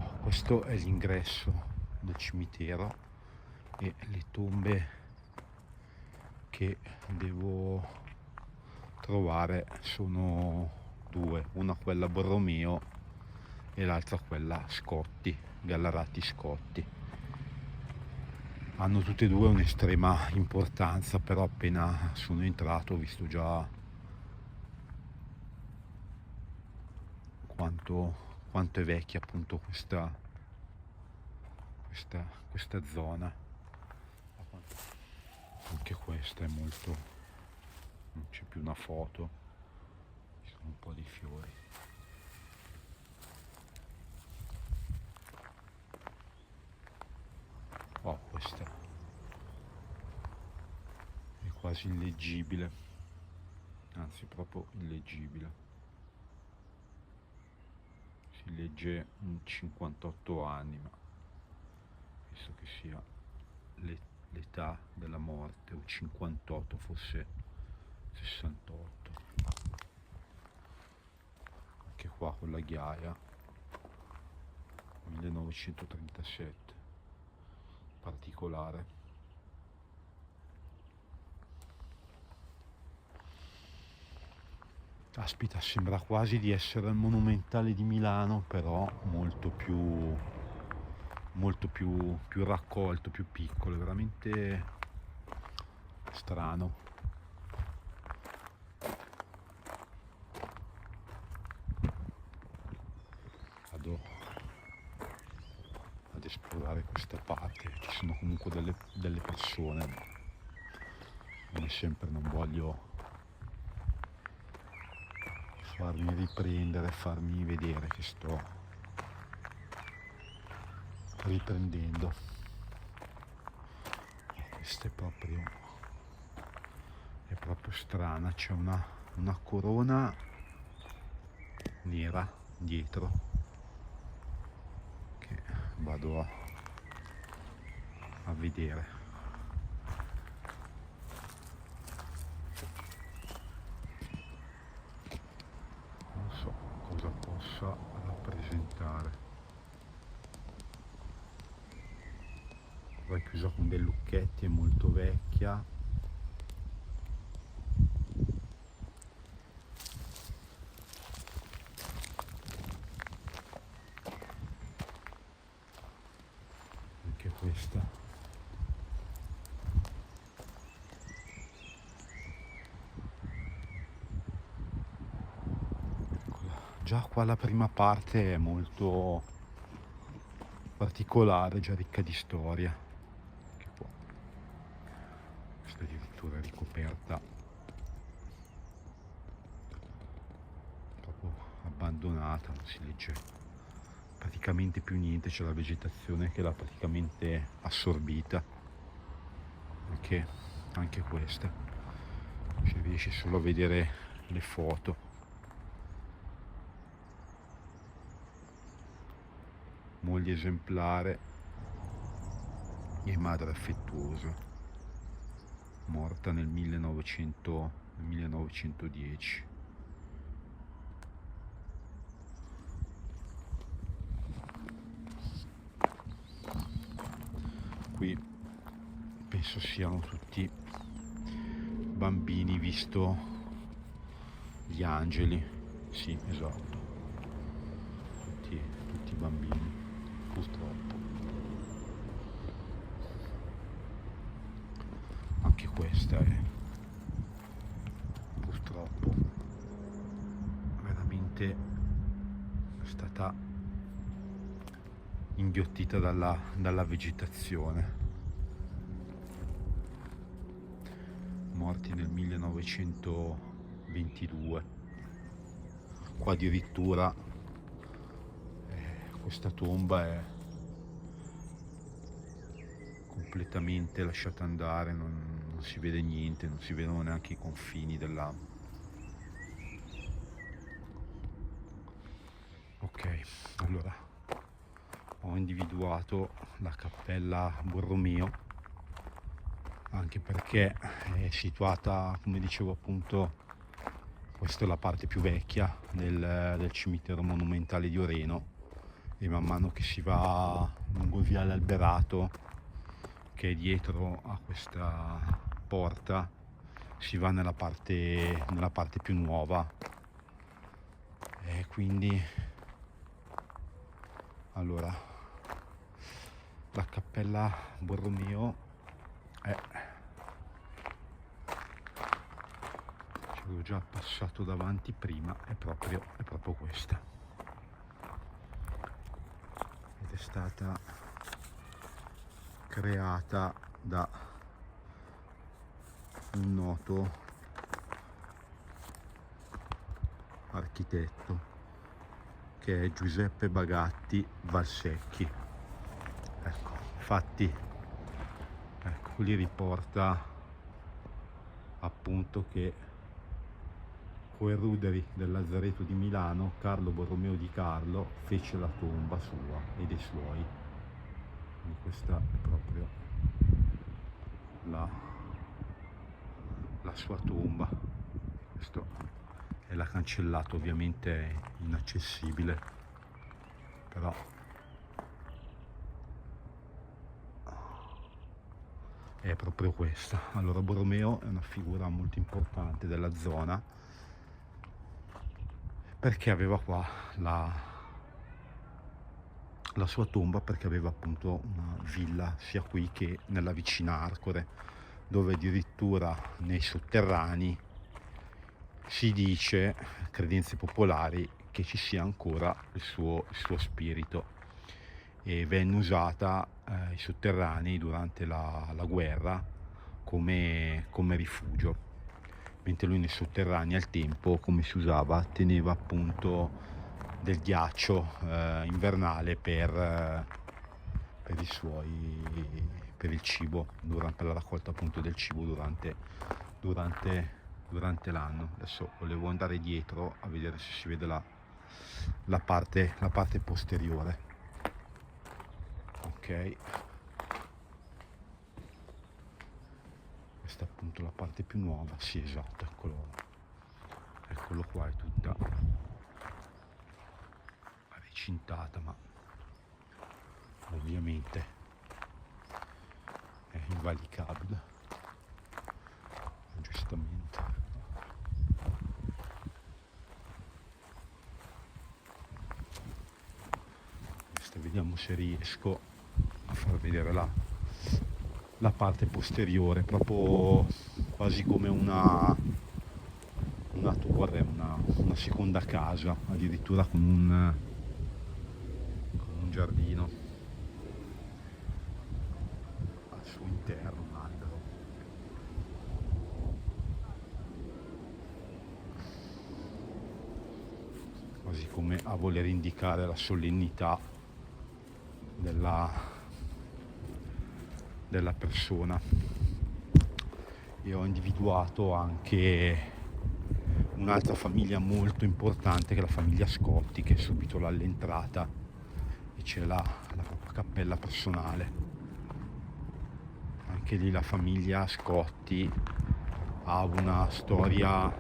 Questo è l'ingresso del cimitero e le tombe che devo trovare sono due, una quella Borromeo e l'altra quella Scotti, Gallarati Scotti. Hanno tutte e due un'estrema importanza, però appena sono entrato ho visto già quanto è vecchia appunto questa zona. Anche questa è molto, non c'è più una foto, ci sono un po' di fiori. Questa è quasi illeggibile, anzi proprio illeggibile. Si legge in 58 anni, ma penso che sia l'età della morte, o 58, forse 68. Anche qua con la ghiaia, 1937, particolare. Aspetta, sembra quasi di essere al Monumentale di Milano, però molto più raccolto, più piccolo, è veramente strano. Vado ad esplorare questa parte, ci sono comunque delle persone, ma come sempre non voglio farmi riprendere, farmi vedere che sto riprendendo. Questa è proprio strana, c'è una corona nera dietro che vado a vedere. Non so cosa possa rappresentare. Poi è chiusa con dei lucchetti, è molto vecchia. Anche questa. Già qua la prima parte è molto particolare, già ricca di storia. Che qua questa addirittura è ricoperta, proprio abbandonata, non si legge praticamente più niente, c'è la vegetazione che l'ha praticamente assorbita. Anche questa si riesce solo a vedere le foto. Moglie esemplare e madre affettuosa, morta nel 1910. Qui penso siano tutti bambini, visto gli angeli. Sì, esatto, tutti bambini, purtroppo. Anche questa è purtroppo veramente stata inghiottita dalla vegetazione. Morti nel 1922. Qua addirittura questa tomba è completamente lasciata andare, non si vede niente, non si vedono neanche i confini della... Ok, allora ho individuato la cappella Borromeo, anche perché è situata, come dicevo appunto, questa è la parte più vecchia del cimitero monumentale di Oreno, e man mano che si va lungo il viale Alberato, che è dietro a questa porta, si va nella parte più nuova, e quindi allora la Cappella Borromeo è, ci avevo già passato davanti prima, è proprio questa, ed è stata creata da un noto architetto che è Giuseppe Bagatti Valsecchi. Ecco, infatti, ecco, lì riporta appunto che coi ruderi del Lazzaretto di Milano Carlo Borromeo di Carlo fece la tomba sua e dei suoi. Quindi questa è proprio la sua tomba. Questo è la cancellata, ovviamente è inaccessibile, però è proprio questa. Allora, Borromeo è una figura molto importante della zona perché aveva qua la sua tomba, perché aveva appunto una villa sia qui che nella vicina Arcore, dove addirittura nei sotterranei si dice, credenze popolari, che ci sia ancora il suo spirito, e venne usata i sotterranei durante la guerra come rifugio, mentre lui nei sotterranei al tempo, come si usava, teneva appunto del ghiaccio invernale per i suoi, per il cibo, per la raccolta appunto del cibo durante l'anno. Adesso volevo andare dietro a vedere se si vede la parte posteriore. Ok, questa è appunto la parte più nuova. Sì, esatto, eccolo qua, è tutta recintata, ma ovviamente è invalicabile, giustamente. Questa, vediamo se riesco a far vedere la parte posteriore, proprio quasi come una torre, una seconda casa, addirittura con un giardino al suo interno, un albero. Quasi come a voler indicare la solennità della persona. E ho individuato anche un'altra famiglia molto importante, che è la famiglia Scotti, che è subito là all'entrata, e c'è la propria cappella personale. Anche lì la famiglia Scotti ha una storia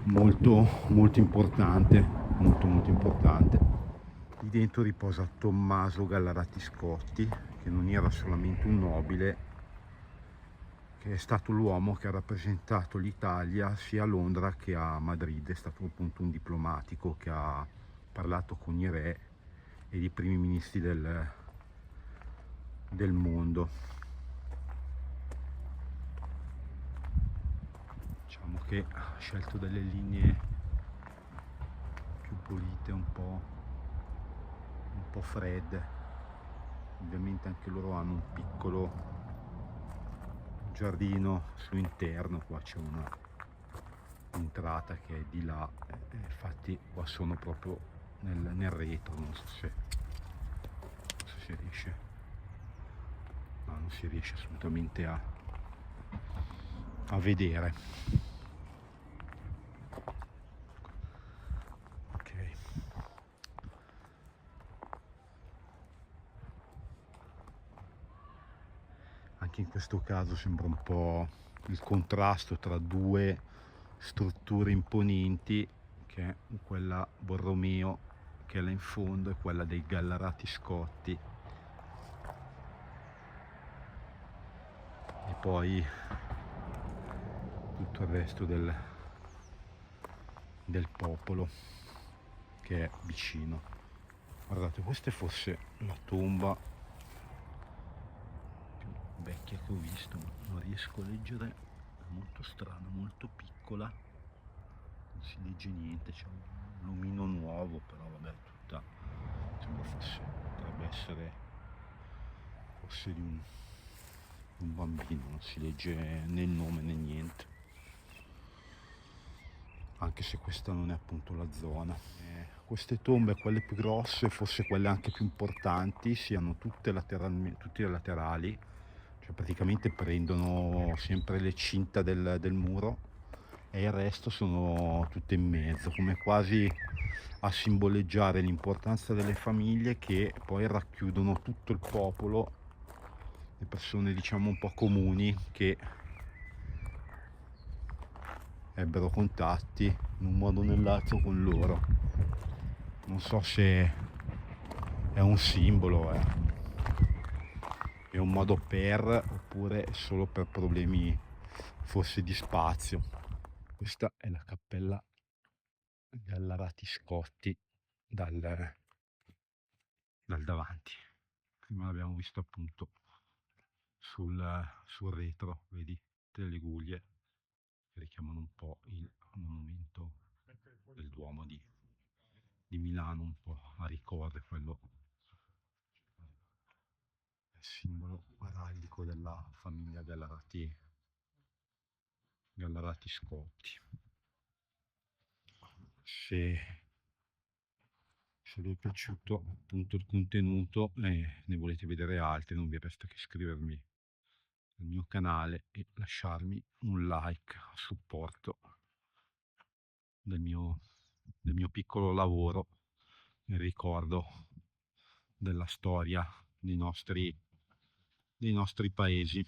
molto importante, molto importante. Lì dentro riposa Tommaso Gallarati Scotti, che non era solamente un nobile, che è stato l'uomo che ha rappresentato l'Italia sia a Londra che a Madrid. È stato appunto un diplomatico che ha parlato con i re e i primi ministri del mondo. Diciamo che ha scelto delle linee più pulite, un po' fredde. Ovviamente anche loro hanno un piccolo giardino sull'interno. Qua c'è una entrata che è di là, infatti qua sono proprio nel retro. Non so se si riesce, no, non si riesce assolutamente a vedere. Ok, anche in questo caso sembra un po' il contrasto tra due strutture imponenti, che è quella Borromeo che è là in fondo è quella dei Gallarati Scotti, e poi tutto il resto del popolo che è vicino. Guardate, questa è forse la tomba più vecchia che ho visto, ma non riesco a leggere, è molto strana, molto piccola, non si legge niente, c'è un lumino nuovo, però vabbè, tutta sembra fosse, potrebbe essere forse di un bambino, non si legge né il nome né niente, anche se questa non è appunto la zona. Queste tombe, quelle più grosse, forse quelle anche più importanti, siano tutte tutte laterali, cioè praticamente prendono sempre le cinta del muro, e il resto sono tutte in mezzo, come quasi a simboleggiare l'importanza delle famiglie che poi racchiudono tutto il popolo, le persone diciamo un po' comuni che ebbero contatti in un modo o nell'altro con loro. Non so se è un simbolo, è un modo per, oppure solo per problemi forse di spazio. Questa è la cappella Gallarati Scotti dal davanti. Prima l'abbiamo visto appunto sul retro, vedi, tutte le guglie che richiamano un po' il monumento del Duomo di Milano, un po' a ricordo quello, è il simbolo araldico della famiglia Gallarati Scotti. Se vi è piaciuto appunto il contenuto e ne volete vedere altri, non vi resta che iscrivervi al mio canale e lasciarmi un like a supporto del mio piccolo lavoro in ricordo della storia dei nostri paesi.